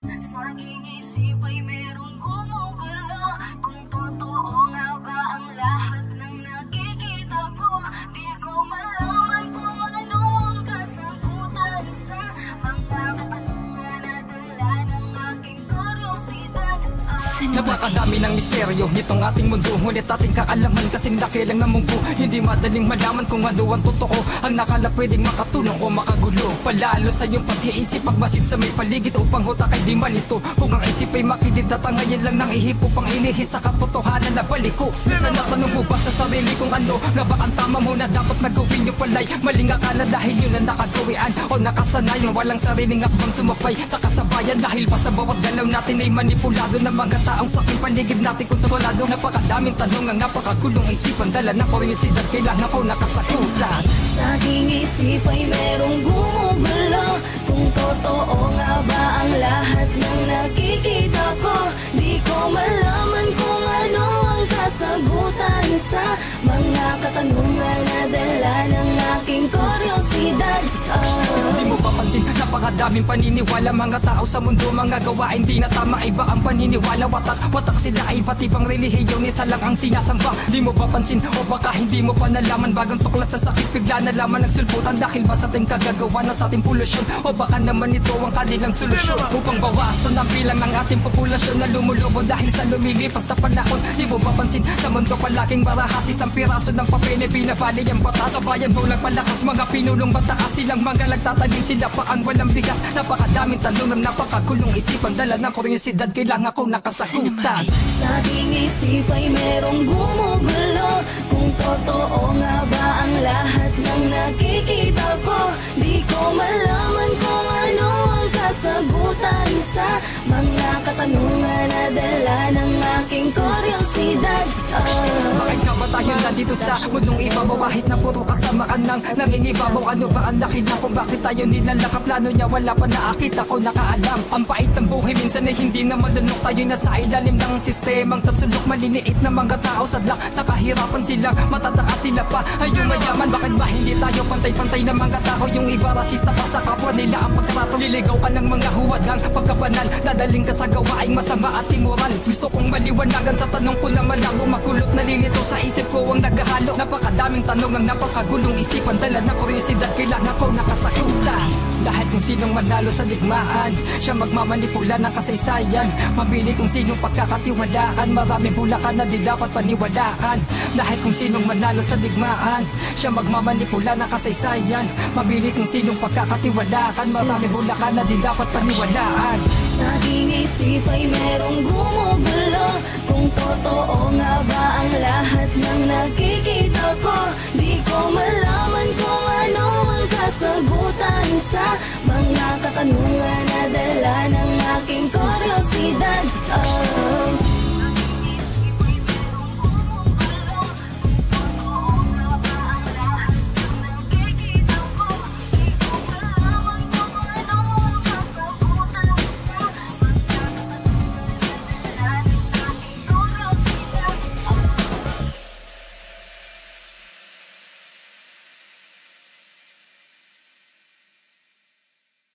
Sa aking isip ay merong gumugulo, kung totoo nga ba ang lahat ng nakikita ko. Di ko malaman kung ano ang kasagutan sa mga katanungan na dala ng aking kuryosidad. Napakadami ng misteryo nitong ating mundo, ngunit ating kaalaman kasing laki lang ng munggo. Hindi madaling malaman kung ano ang totoo, ang nakala pwedeng makatulong o makagulo. Palalo sa iyong pag-iisip, pagmasid sa may paligid upang hutak ay di malito. Kung ang isip ay makidid at ang ngayon lang nang ihip upang ilihis sa katotohanan na baliko. Minsan natanong mo ba sa sarili kung ano nga ba ang tama mo na dapat nagawin nyo palay? Maling akala dahil yun ang nakagawian o nakasanayan, walang sariling akbang sumapay sa kasabayan. Dahil pa sa bawat galaw natin ay manipulado ng mga taong sa aking paligid natin kontrolado. Napakadaming tanong ang napakagulong isipan, dala ng kuryosidad, kailangan ko nakasagutan. Sa aking isip ay merong gumugulo, kung totoo nga ba ang lahat ng nakikita ko. Di ko malaman kung ano ang kasagutan sa mga katanungan na dala ng aking kuryosidad. Di mo papansin, napakadaming paniniwala, mga tao sa mundo, mga gawain di na tama, iba ang paniniwala. Watak sila ay iba't ibang relihiyon, isa lang ang sinasamba. Di mo papansin o baka hindi mo pa nalaman, bagong tuklat sa sakit bigla nalaman nagsulputan. Dahil ba sa ating kagagawa o sa ating polusyon, o baka naman ito ang kanilang solusyon upang bawasan ang bilang ng ating populasyon na lumulubo dahil sa lumilipas na panahon. Di mo papansin, sa mundo palaging marahas, isang piraso ng papel na binabali ang batas. Sa bayan mo nagpalakas, mga pinulong batakas, silang mga nagtatanim, sila pa ang walang bigas. Napakadaming tanong ng napakagulong isipan, dala ng kuryosidad, kailangan ko nakasagutan. Sa aking isip ay merong gumugulo, kung totoo nga ba ang lahat ng nakikita ko. Di ko malaman kung ano ang kasagutan sa mga katanungan na dala ng aking kuryosidad. Bakit nga ba tayo nandito sa mundong ibabaw, kahit na puro kasamaan ng nangingibabaw? Ano ba ang nakita kung bakit tayo nilalakap? Plano niya wala pa nakakita ko, nakaalam. Ang pait ng buhay minsan ay hindi na madunok, tayo nasa ilalim ng sistemang tatsulok. Maliliit na mga tao sadlak sa kahirapan, sila matataka, sila pa ay yumayaman. Bakit ba hindi tayo pantay-pantay na mga tao? Yung iba rasista pa sa kapwa nila ang pagtrato. Liligaw ka ng mga huwad ng pagkabanal, dadaling ka sa gawaing masama at immoral. Gusto kong maliwanagan sa tanong ko na malabo, makulot nalilito sa isip ko ang naghahalo. Napakadaming tanong ang napakagulong isipan, dala ng kuryosidad, kailangan ko nakasagutan. Dahil kung sinong manalo sa digmaan, siya magmamanipula ng kasaysayan. Mabili kung sinong pagkakatiwalaan, maraming bulakan na di dapat paniwalaan. Dahil kung sinong manalo sa digmaan, siya magmamanipula ng kasaysayan. Mabili kung sinong pagkakatiwalaan, maraming bulakan na di dapat paniwalaan. Sa aking isip ay merong gumugulo, kung totoo nga ba ang lahat ng nakikita ko. Di ko malaman kung ano ang kasagutan sa mga katanungan na dala ng aking kuryosidad.